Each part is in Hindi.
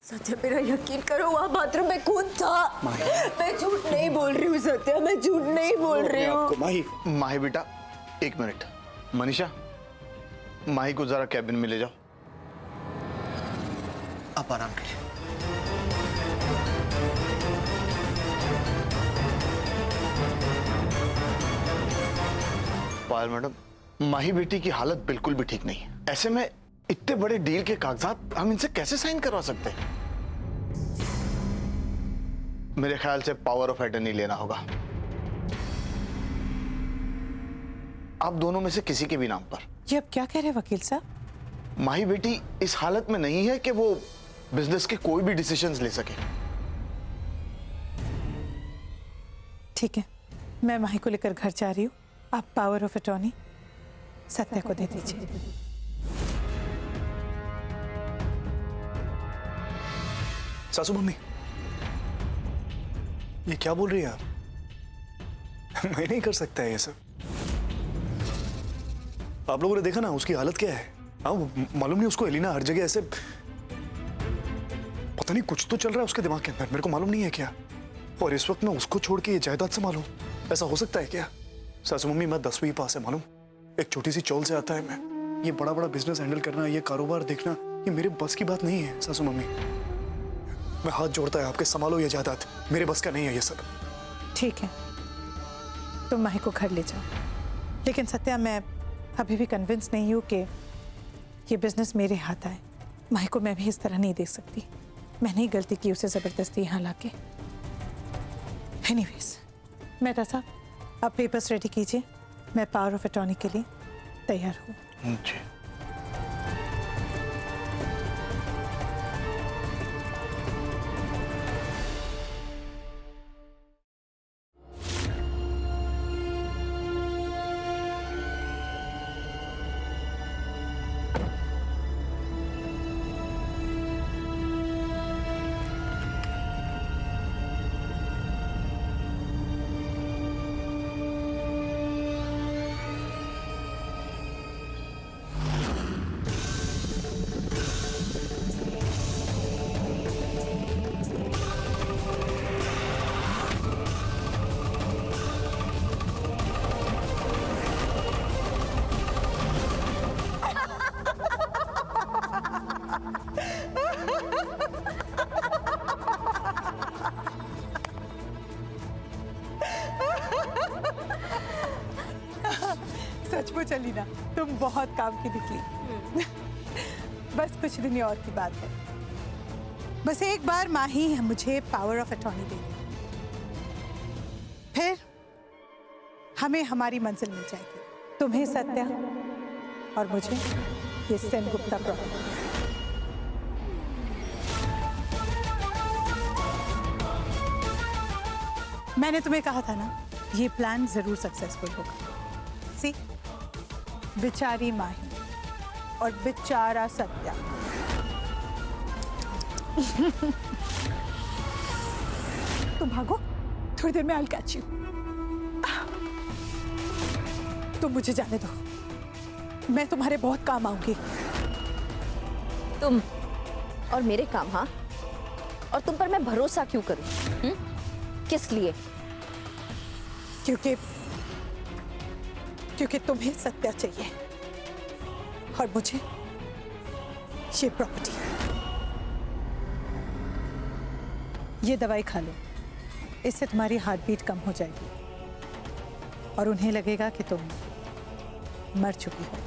सत्या मेरा यकीन करो, वहाँ बाथरूम में खून था। मैं झूठ नहीं बोल रही हूँ सत्या, मैं झूठ नहीं बोल रही हूँ। माही माही बेटा, एक मिनट। मनीषा, माही को जरा कैबिन में ले जाओ। आप आराम करिए। पायल मैडम, माही बेटी की हालत बिल्कुल भी ठीक नहीं है। ऐसे में इतने बड़े डील के कागजात हम इनसे कैसे साइन करवा सकते हैं? मेरे ख्याल से पावर ऑफ अटर्नी लेना होगा, आप दोनों में से किसी के भी नाम पर। ये अब क्या कह रहे वकील साहब? माही बेटी इस हालत में नहीं है कि वो बिजनेस के कोई भी डिसीजंस ले सके। ठीक है, मैं माही को लेकर घर जा रही हूँ। आप पावर ऑफ अटॉर्नी सत्या को दे दीजिए। सासू मम्मी, ये क्या बोल रही है आप? मैं नहीं कर सकता है ये सब। आप लोगों ने देखा ना उसकी हालत क्या है। हाँ, मालूम नहीं उसको एलिना हर जगह ऐसे, पता नहीं कुछ तो चल रहा है उसके दिमाग के अंदर, मेरे को मालूम नहीं है क्या। और इस वक्त मैं उसको छोड़ के ये जायदाद संभालूं, ऐसा हो सकता है क्या? सासू मम्मी, मैं 10वीं पास है मालूम, एक छोटी सी चौल से आता है मैं। ये बड़ा बड़ा बिजनेस हैंडल करना, ये कारोबार देखना, ये मेरे बस की बात नहीं है सासू मम्मी। मैं हाथ जोड़ता है आपके, संभालो ये जायदाद, मेरे बस का नहीं है ये सब। ठीक है, तुम माही को घर ले जाओ, लेकिन सत्या मैं अभी भी कन्विंस नहीं हूँ कि ये बिजनेस मेरे हाथ आए। माही को मैं भी इस तरह नहीं देख सकती। मैंने ही गलती की उसे जबरदस्ती यहाँ लाके। एनीवेज, मेहता साहब आप पेपर्स रेडी कीजिए, मैं पावर ऑफ अटॉर्नी के लिए तैयार हूँ। जी। सचमुच अलीना, तुम बहुत काम की निकली। बस कुछ दिन और की बात है। बस एक बार माही मुझे पावर ऑफ अटॉर्नी दे दे, फिर हमें हमारी मंजिल मिल जाएगी। तुम्हें सत्या और मुझे ये सेनगुप्ता प्रॉपर्टी। मैंने तुम्हें कहा था ना, ये प्लान जरूर सक्सेसफुल होगा। सी, बेचारी माही और बेचारा सत्या। तुम भागो, थोड़ी देर में I'll catch you। तुम मुझे जाने दो, मैं तुम्हारे बहुत काम आऊंगी। तुम और मेरे काम? हाँ, और तुम पर मैं भरोसा क्यों करूं? किस लिए? क्योंकि तुम्हें सत्या चाहिए और मुझे ये प्रॉपर्टी। ये दवाई खा लो, इससे तुम्हारी हार्ट बीट कम हो जाएगी और उन्हें लगेगा कि तुम मर चुकी हो।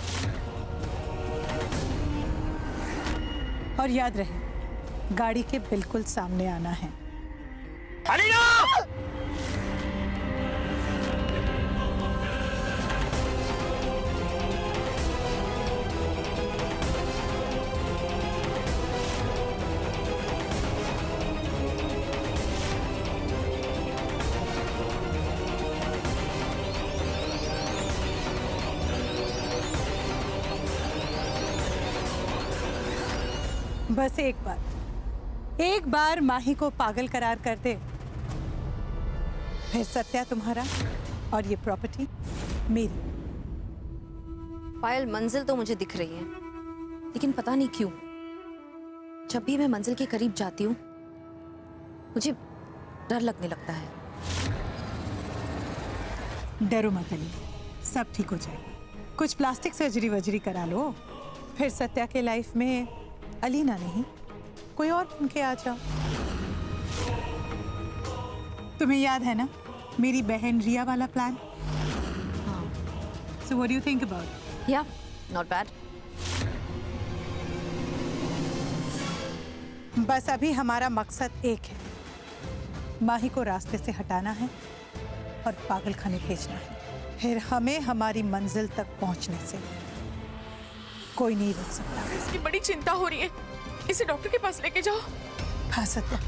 और याद रहे, गाड़ी के बिल्कुल सामने आना है। बस एक बार माही को पागल करार कर दे, फिर सत्या तुम्हारा और ये प्रॉपर्टी मेरी। पायल, मंजिल तो मुझे दिख रही है, लेकिन पता नहीं क्यों जब भी मैं मंजिल के करीब जाती हूँ मुझे डर लगने लगता है। डरो मत अली, सब ठीक हो जाएगा। कुछ प्लास्टिक सर्जरी वजरी करा लो, फिर सत्या के लाइफ में अलीना नहीं कोई और बन के आ जाओ। तुम्हें याद है ना मेरी बहन रिया वाला plan? So what do you think about? या नॉट बैड। बस अभी हमारा मकसद एक है, माही को रास्ते से हटाना है और पागल खाने भेजना है। फिर हमें हमारी मंजिल तक पहुंचने से कोई नहीं रोक सकता। इसकी बड़ी चिंता हो रही है, इसे डॉक्टर के पास लेके जाओ। हाँ सत्या,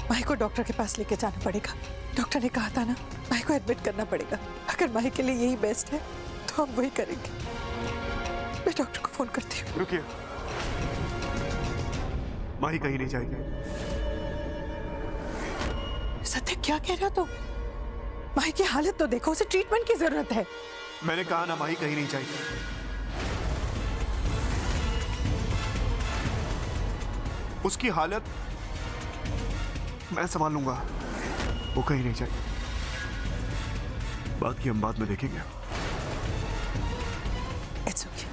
माही को डॉक्टर के पास लेके जाना पड़ेगा। डॉक्टर ने कहा था ना माही को एडमिट करना पड़ेगा। अगर माही के लिए यही बेस्ट है तो हम वही करेंगे। मैं डॉक्टर को फोन करती हूँ। रुकिए, माही कहीं नहीं जाएगी। सत्या क्या कह रहे हो तुम? माही की हालत तो देखो, उसे ट्रीटमेंट की जरूरत है। मैंने कहा ना माही कहीं नहीं जाएगी। उसकी हालत मैं संभाल लूंगा, वो कहीं नहीं जाएगी। बाकी हम बाद में देखेंगे। It's okay.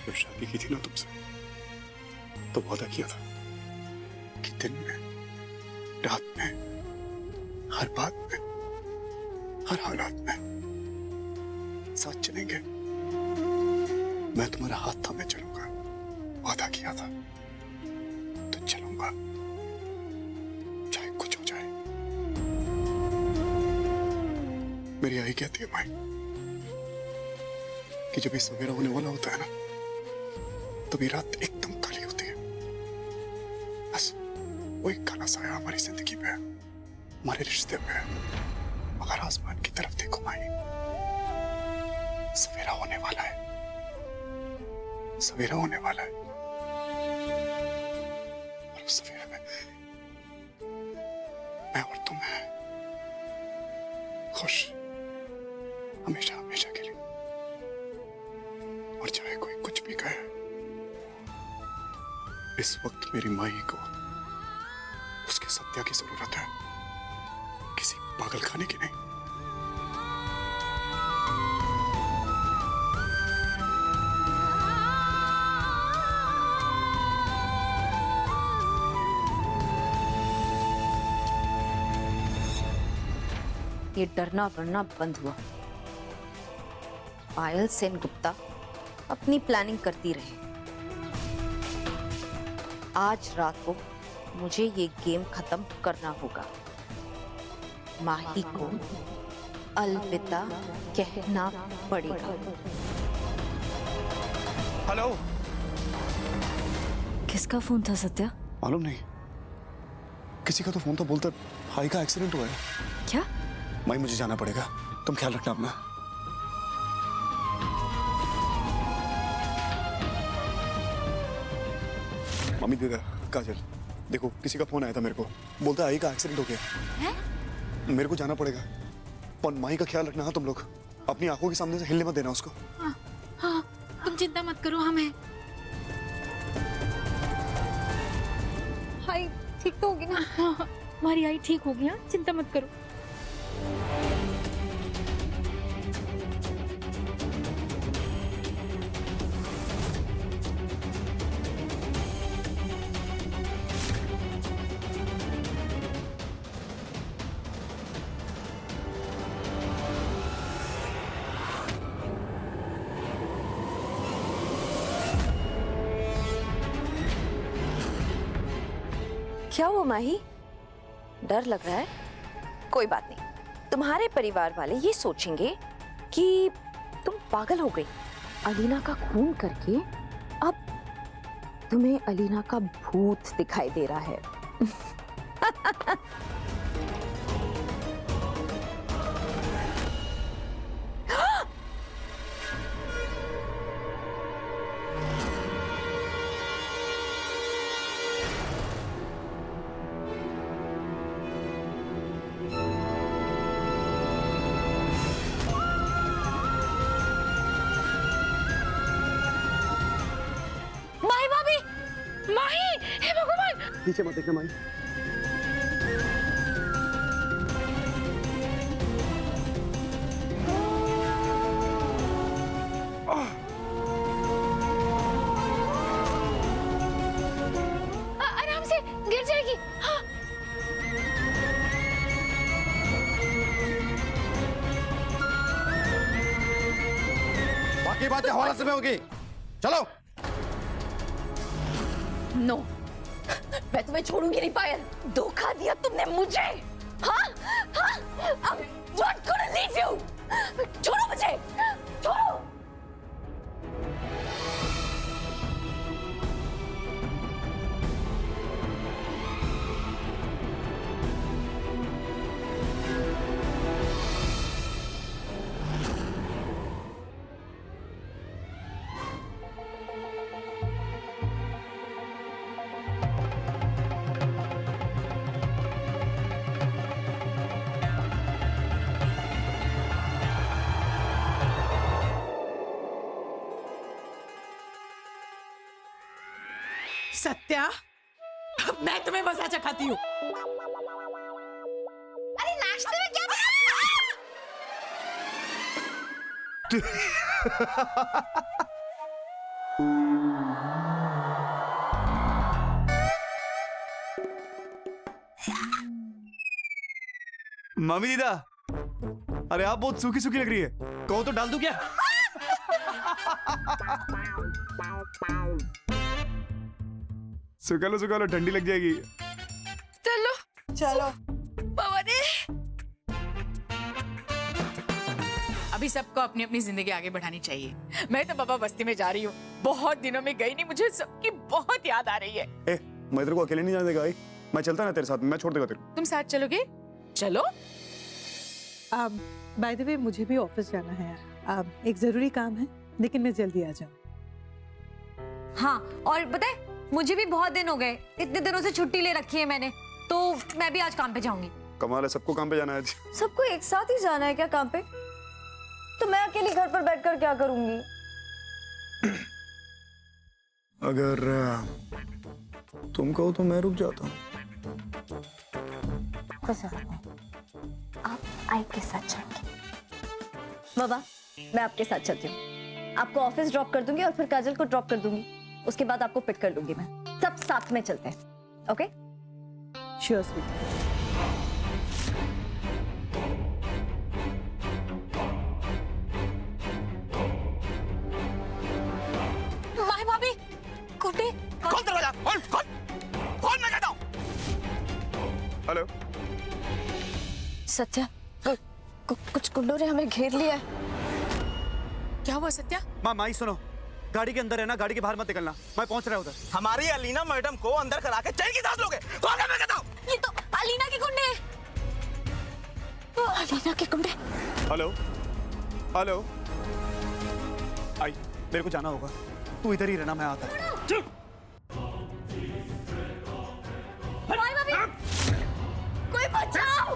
जब शादी की थी ना तुमसे, तो वादा किया था कि दिन में, रात में, हर बात में, हर हालात में साथ चलेंगे। मैं तुम्हारा हाथ थामे चलूंगा, वादा किया था। तो चलूंगा, चाहे कुछ हो जाए। मेरी आई कहती है माई कि जब ये सवेरा होने वाला होता है ना, तब ये रात एकदम काली होती है। बस वही काला साया हमारी जिंदगी पे है, हमारे रिश्ते पे है। मगर आसमान की तरफ देखो माई, सवेरा होने वाला है, सवेरा होने वाला है। और उस सवेरे में मैं और तुम हैं, खुश, हमेशा हमेशा के लिए। और चाहे कोई कुछ भी कहे, इस वक्त मेरी माई को उसके सत्या की जरूरत है, किसी पागल खाने की नहीं। ये डरना वरना बंद हुआ। पायल सेन गुप्ता अपनी प्लानिंग करती रही। आज रात को मुझे ये गेम खत्म करना होगा। माही को अलविदा कहना पड़ेगा। हेलो, किसका फोन था सत्या? मालूम नहीं, किसी का तो फोन था, बोलता हाई का एक्सीडेंट हुआ है। क्या? माई मुझे जाना पड़ेगा, तुम ख्याल रखना अपना। मम्मी दीदा, काजल, देखो किसी का फोन आया था मेरे को, बोलता आई का एक्सीडेंट हो गया है? मेरे को जाना पड़ेगा। और माई का ख्याल रखना। हाँ, तुम लोग अपनी आंखों के सामने से हिलने मत देना उसको। हाँ, तुम चिंता मत करो, हम हैं। हाय ठीक तो होगी ना? हाँ, हमारी आई ठीक होगी। हाँ, चिंता मत करो। क्या हुआ माही? डर लग रहा है? कोई बात नहीं, तुम्हारे परिवार वाले ये सोचेंगे कि तुम पागल हो गई। अलीना का खून करके अब तुम्हें अलीना का भूत दिखाई दे रहा है। पीछे मत देखना माई। आराम से, गिर जाएगी। हाँ। बाकी बातें हवाले में होगी। चलो। नो, मैं तुम्हें छोड़ूंगी नहीं पायल। धोखा दिया तुमने मुझे। हाँ हाँ, I'm not gonna leave you। छोड़ो मुझे, छोड़ो। सत्या, मैं तुम्हें मजा चखाती हूँ। अरे नाश्ते में क्या मामी दीदा, अरे आप बहुत सूखी सूखी लग रही है, कहो तो डाल दूं क्या? सुखा लो ठंडी लग जाएगी। चलो चलो। बाबा ने अभी सबको अपनी अपनी जिंदगी आगे बढ़ानी चाहिए। मैं तो बाबा बस्ती में जा रही हूँ। बहुत दिनों में गई नहीं, मुझे सबकी बहुत याद आ रही है। ए, मैं तेरे को अकेले नहीं जाने देगा। मैं चलता ना तेरे साथ, मैं छोड़ देगा तेरे को। तुम साथ चलोगे? चलो। बाय द वे मुझे भी ऑफिस जाना है। एक जरूरी काम है, लेकिन मैं जल्दी आ जाऊँ। हाँ, और पता है मुझे भी बहुत दिन हो गए, इतने दिनों से छुट्टी ले रखी है मैंने, तो मैं भी आज काम पे जाऊंगी। कमाल है, सबको काम पे जाना है आज। सबको एक साथ ही जाना है क्या काम पे? तो मैं अकेली घर पर बैठकर क्या करूंगी? अगर तुम कहो तो मैं रुक जाता हूँ। आप आई के साथ चलेंगे? बाबा, मैं आपके साथ चलती हूँ। आपको ऑफिस ड्रॉप कर दूंगी और फिर काजल को ड्रॉप कर दूंगी। उसके बाद आपको पिक कर लूंगी मैं। सब साथ में चलते हैं, ओके? Sure sweet. माही भाभी, कुटे, खोल दरवाजा, खोल मैं कहता हूँ। हेलो। सत्या, कुछ गुंडों ने हमें घेर लिया है। क्या हुआ सत्या? माई सुनो, गाड़ी के अंदर है ना, गाड़ी के बाहर मत निकलना। मैं पहुंच रहा हूं उधर। हमारी अलीना मैडम को अंदर करा के चैन की सांस लोगे। कौन है मैं कहता हूँ? ये तो अलीना के गुंडे हैं। अलीना के गुंडे। हेलो हेलो, आई, मेरे को जाना होगा, तू इधर ही रहना, मैं आता हूँ। माही भाभी, कोई बचाओ!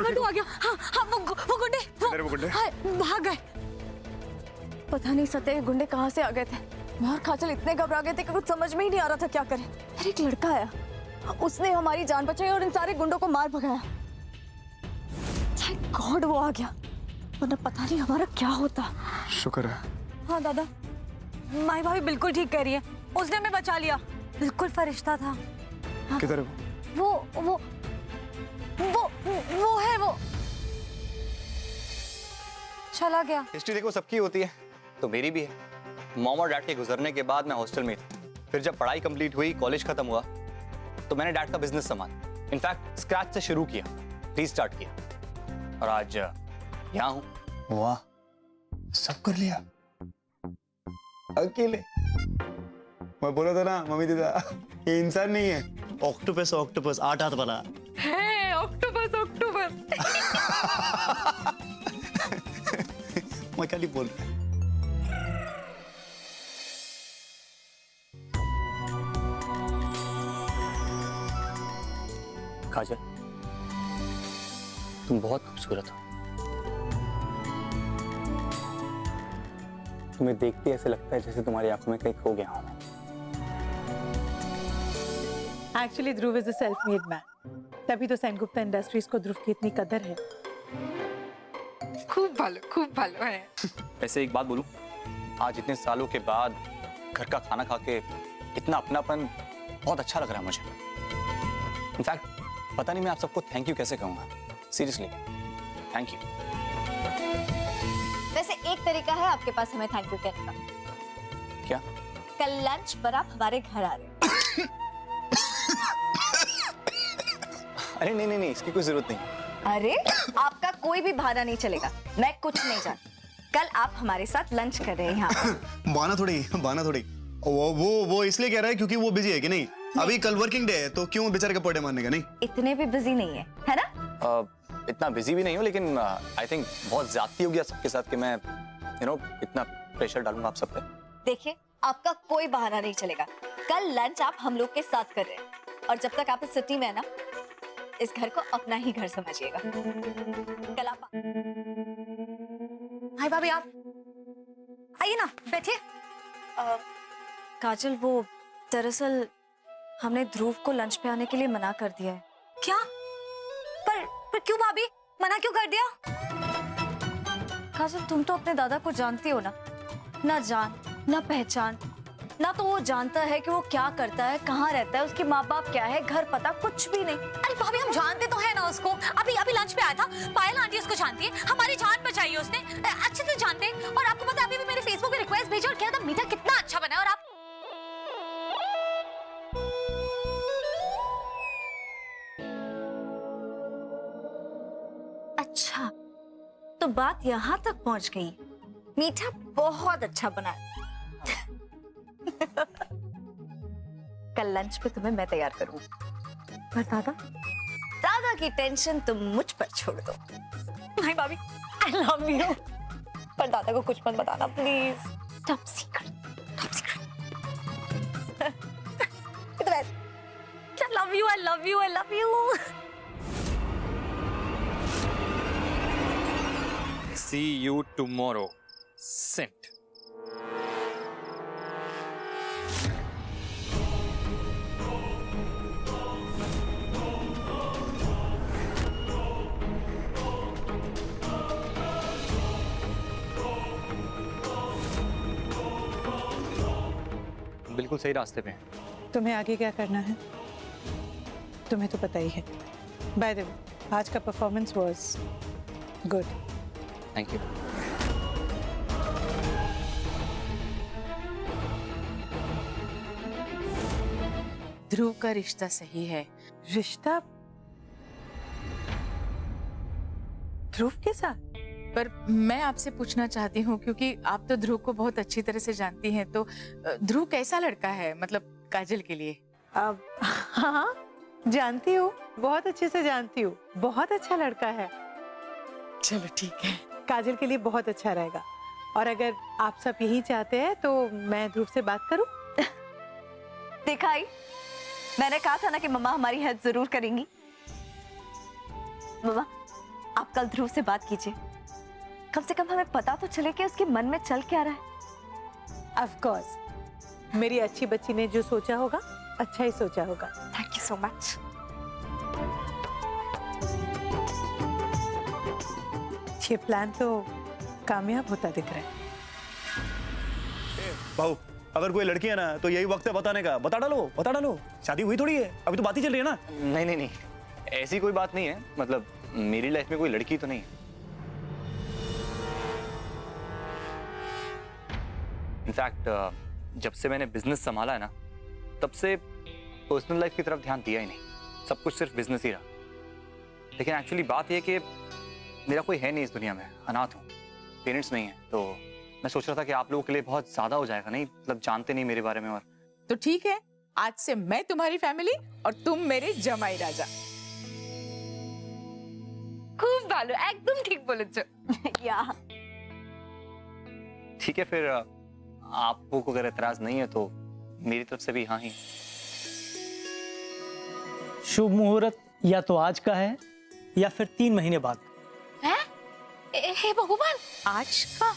मंटू आ गया। हाँ हाँ वो गुंडे अरे वो गुंडे? हाँ, भाग गए। पता नहीं सत्य ये गुंडे कहाँ से आ गए थे। मैं और काजल इतने घबरा गए थे कि कुछ समझ में ही नहीं आ रहा था क्या करें। फिर एक लड़का आया, उसने हमारी जान बचाई और इन सारे गुंडों को मार भगाया। थैंक गॉड वो आ गया, वरना पता नहीं हमारा क्या होता। शुक्र है। हाँ दादा, माही भाभी बिल्कुल ठीक कह रही है, उसने हमें बचा लिया। बिल्कुल फरिश्ता था। किधर है वो? वो है वो चला गया। हिस्ट्री देखो सबकी होती है, तो मेरी भी है। मॉम और डैड के गुजरने के बाद मैं हॉस्टल में था। फिर जब पढ़ाई कंप्लीट हुई, कॉलेज खत्म हुआ, तो मैंने डैड का बिजनेस संभाला। इनफैक्ट स्क्रैच से शुरू किया, रीस्टार्ट किया, और आज यहाँ हूँ। वाह, सब कर लिया अकेले। मैं बोला था ना मम्मी दीदा, ये इंसान नहीं है, ऑक्टोपस ऑक्टोपस 8 हाथ वाला है। Octopus octopus. मैं क्या नहीं बोल रहा। काजल, तुम बहुत खूबसूरत हो। तुम्हें देखते ऐसे लगता है जैसे तुम्हारी आंखों में कहीं खो गया हूं। Actually Dhruv is a self made man, तभी तो सेनगुप्ता इंडस्ट्रीज को ध्रुव की इतनी कदर है। खूब भालो है। वैसे एक बात बोलूं, आज इतने सालों के बाद घर का खाना खा के इतना अपनापन बहुत अच्छा लग रहा है मुझे। इनफैक्ट पता नहीं मैं आप सबको थैंक यू कैसे कहूंगा। Seriously thank you. वैसे एक तरीका है आपके पास हमें थैंक यू कहने का। क्या? कल लंच पर आप हमारे घर आ रहे हैं। अरे नहीं नहीं नहीं, इसकी कोई जरूरत नहीं। अरे आपका कोई भी बहाना नहीं चलेगा, मैं कुछ नहीं जानती। कल आप हमारे साथ लंच कर रहे हैं यहाँ पर। बहाना थोड़ी वो इसलिए कह रहा है क्योंकि वो बिजी है कि नहीं? अभी कल वर्किंग डे है, तो क्यों बेचारे का पड़े मारने का? नहीं इतने भी बिजी नहीं है ना? इतना बिजी भी नहीं हूँ, लेकिन आई थिंक बहुत ज्यादती हो गया सबके साथ कि मैं इतना प्रेशर डालूंगा आप सब पे। देखिए, आपका कोई बहाना नहीं चलेगा। कल लंच आप हम लोग के साथ कर रहे हैं, और जब तक आप इस सिटी में है ना, इस घर को अपना ही घर समझिएगा। कल आप हाय भाभी, आप आइए ना, बैठिए। काजल, वो दरअसल हमने ध्रुव को लंच पे आने के लिए मना कर दिया है। क्या? पर क्यों भाभी, मना क्यों कर दिया? काजल, तुम तो अपने दादा को जानती हो ना, ना जान ना पहचान, ना तो वो जानता है कि वो क्या करता है, कहाँ रहता है, उसके माँ बाप क्या है, घर पता कुछ भी नहीं। अरे भाभी, हम जानते तो है ना उसको। अभी लंच पे आया था, पायल आंटी उसको जानती है, हमारी जान बचाई है उसने, अच्छे से जानते हैं। और आपको पता है, अभी भी मेरे फेसबुक पे रिक्वेस्ट भेजा और कह रहा था मीठा कितना अच्छा बना है। और आप अच्छा, तो बात यहाँ तक पहुँच गई, मीठा बहुत अच्छा बना है। कल लंच पे तुम्हें मैं तैयार करूंगी, पर दादा की टेंशन तुम मुझ पर छोड़ दो। नहीं भाभी, आई लव यू। पर दादा को कुछ मत बताना please, top secret. I love you. See you tomorrow. Sent. बिल्कुल सही रास्ते पे हैं। तुम्हें आगे क्या करना है तुम्हें तो पता ही है। बाय द वे, आज का performance was good. Thank you. Dhruv का रिश्ता सही है। रिश्ता ध्रुव के साथ? पर मैं आपसे पूछना चाहती हूँ, क्योंकि आप तो ध्रुव को बहुत अच्छी तरह से जानती हैं, तो ध्रुव कैसा लड़का है, मतलब काजल के लिए? अब हाँ, जानती हूँ, बहुत अच्छे से जानती हूँ, बहुत अच्छा लड़का है। चलो ठीक है। काजल के लिए बहुत अच्छा रहेगा। और अगर आप सब यही चाहते हैं तो मैं ध्रुव से बात करूं? दिखाई, मैंने कहा था ना कि मम्मा हमारी हेल्प जरूर करेंगी। मम्मा, आप कल ध्रुव से बात कीजिए, कम से कम हमें पता तो चले कि उसके मन में चल क्या रहा है। ऑफ कोर्स मेरी अच्छी बच्ची ने जो सोचा होगा अच्छा ही सोचा होगा। Thank you so much. ये प्लान तो कामयाब होता दिख रहा है। भाऊ, अगर कोई लड़की है ना तो यही वक्त है बताने का। बता डालो, शादी हुई थोड़ी है, अभी तो बात ही चल रही है ना। नहीं नहीं नहीं, ऐसी कोई बात नहीं है। मतलब मेरी लाइफ में कोई लड़की तो नहीं है। इनफैक्ट जब से मैंने बिजनेस संभाला है ना, तब से पर्सनल लाइफ की तरफ ध्यान दिया ही नहीं। सब कुछ सिर्फ बिजनेस ही रहा। लेकिन एक्चुअली बात यह कि मेरा कोई है नहीं इस दुनिया में, अनाथ हूँ, पेरेंट्स नहीं है। तो मैं सोच रहा था कि आप लोगों के लिए बहुत ज्यादा हो जाएगा, नहीं मतलब जानते नहीं मेरे बारे में। और तो ठीक है, आज से मैं तुम्हारी फैमिली और तुम मेरे जमाई राजा। खूब भालो, एकदम ठीक बोले छो। या ठीक है फिर, आपको अगर एतराज नहीं है तो मेरी तरफ से भी हाँ ही। शुभ मुहूर्त या तो आज का है या फिर 3 महीने बाद। हे भगवान, आज का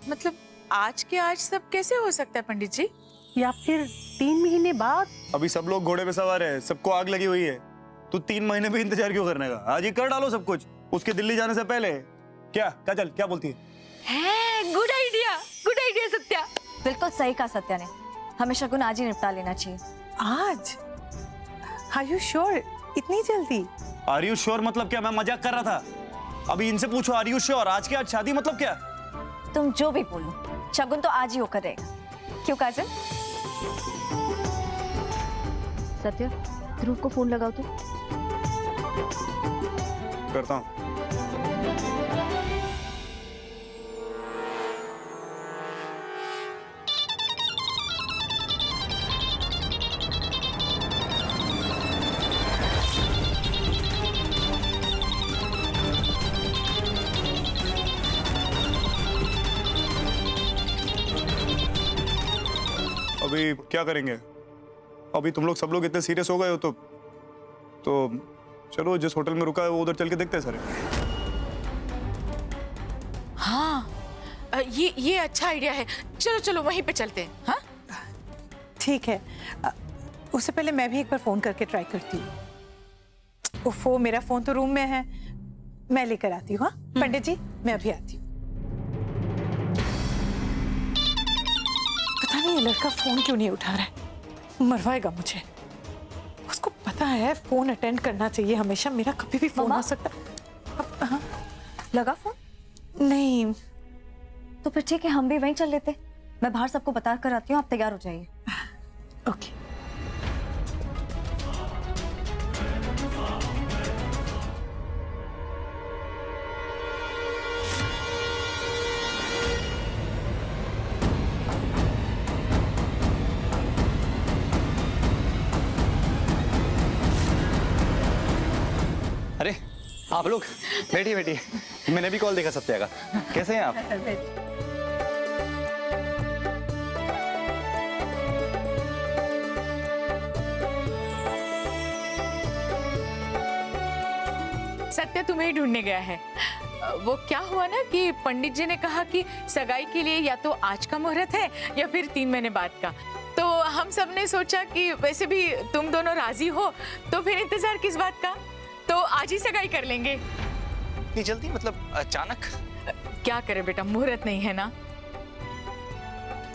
मतलब आज के आज सब कैसे हो सकता है पंडित जी? या फिर 3 महीने बाद। अभी सब लोग घोड़े पे सवार है, सबको आग लगी हुई है। तू 3 महीने भी इंतजार क्यों करने का? आज ही कर डालो सब कुछ, उसके दिल्ली जाने से पहले। क्या काजल, क्या बोलती है? Good idea Satya. बिल्कुल सही कहा सत्या ने, हमें शगुन आज ही निपटा लेना चाहिए। आज? Are you sure? इतनी जल्दी? आर यू श्योर मतलब क्या? मैं मजाक कर रहा था। अभी इनसे पूछो आर यू श्योर, आज के आज शादी मतलब क्या? तुम जो भी बोलो, शगुन तो आज ही होकर रहेगा। क्यों काजल? सत्या, ध्रुव को फोन लगाओ तो। करता हूँ। अभी क्या करेंगे? अभी तुम लोग सब लोग इतने सीरियस हो गए हो तो चलो, जिस होटल में रुका है वो उधर चल के देखते हैं सारे। हाँ, ये अच्छा आइडिया है। चलो चलो वहीं पे चलते हैं। हाँ ठीक है, उससे पहले मैं भी एक बार फोन करके ट्राई करती हूँ। ओफो, मेरा फोन तो रूम में है, मैं लेकर आती हूँ। हाँ पंडित जी, मैं अभी आती हूँ। पता नहीं ये लड़का फोन क्यों नहीं उठा रहा है, मरवाएगा मुझे। उसको पता है फोन अटेंड करना चाहिए हमेशा, मेरा कभी भी फोन आ सकता। हाँ? लगा फोन? नहीं। तो फिर ठीक है, हम भी वहीं चल लेते। मैं बाहर सबको बता कर आती हूँ, आप तैयार हो जाइए। ओके। अरे आप लोग बैठिए बैठिए। मैंने भी कॉल देखा सत्या का। कैसे हैं आप? सत्या तुम्हें ही ढूंढने गया है। वो क्या हुआ ना कि पंडित जी ने कहा कि सगाई के लिए या तो आज का मुहूर्त है या फिर 3 महीने बाद का। तो हम सब ने सोचा कि वैसे भी तुम दोनों राजी हो तो फिर इंतजार किस बात का, तो आज ही सगाई कर लेंगे। इतनी जल्दी, मतलब अचानक? क्या करे बेटा, मुहूर्त नहीं है ना।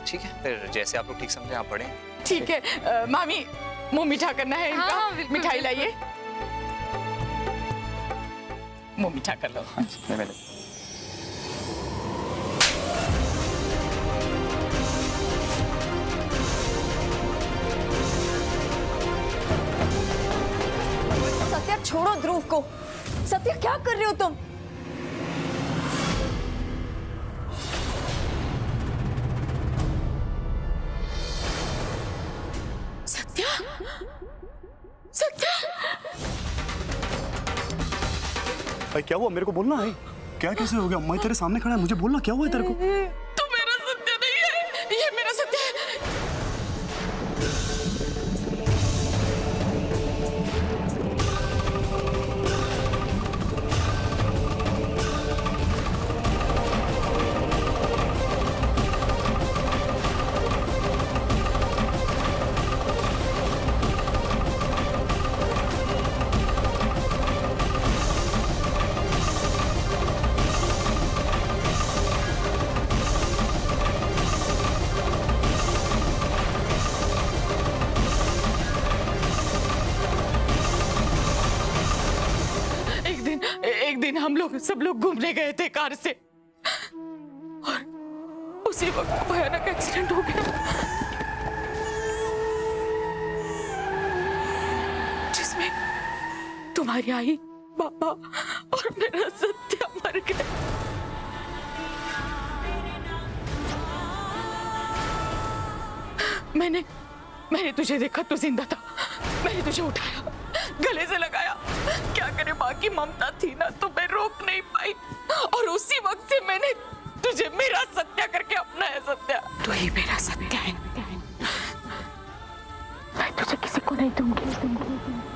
ठीक है फिर, जैसे आप लोग ठीक समझे आप पढ़ें। ठीक है मामी, मुंह मीठा करना है इनका। हाँ, बिल्कुल, मिठाई लाइए, मुंह मीठा कर लो। मैं सत्या छोड़ो ध्रुव को। सत्या क्या कर रहे हो तुम? सत्या, सत्या, भाई क्या हुआ? मेरे को बोलना है। क्या कैसे हो गया? मैं तेरे सामने खड़ा है, मुझे बोलना क्या हुआ है तेरे को? तू मेरा सत्या नहीं है, ये मेरा सत्या है। एक दिन हम लोग सब लोग घूमने गए थे कार से और उसी वक्त भयानक एक्सीडेंट हो गया जिसमें तुम्हारी आई, पापा और मेरा सत्या मर गए। मैंने तुझे देखा, तू जिंदा था। मैंने तुझे उठाया, गले से लगाया। क्या करे, माँ की ममता थी ना, तो मैं रोक नहीं पाई और उसी वक्त से मैंने तुझे मेरा सत्या करके अपनाया। सत्या, तू ही मेरा सत्या है। मैं तुझे किसी को नहीं दूंगी।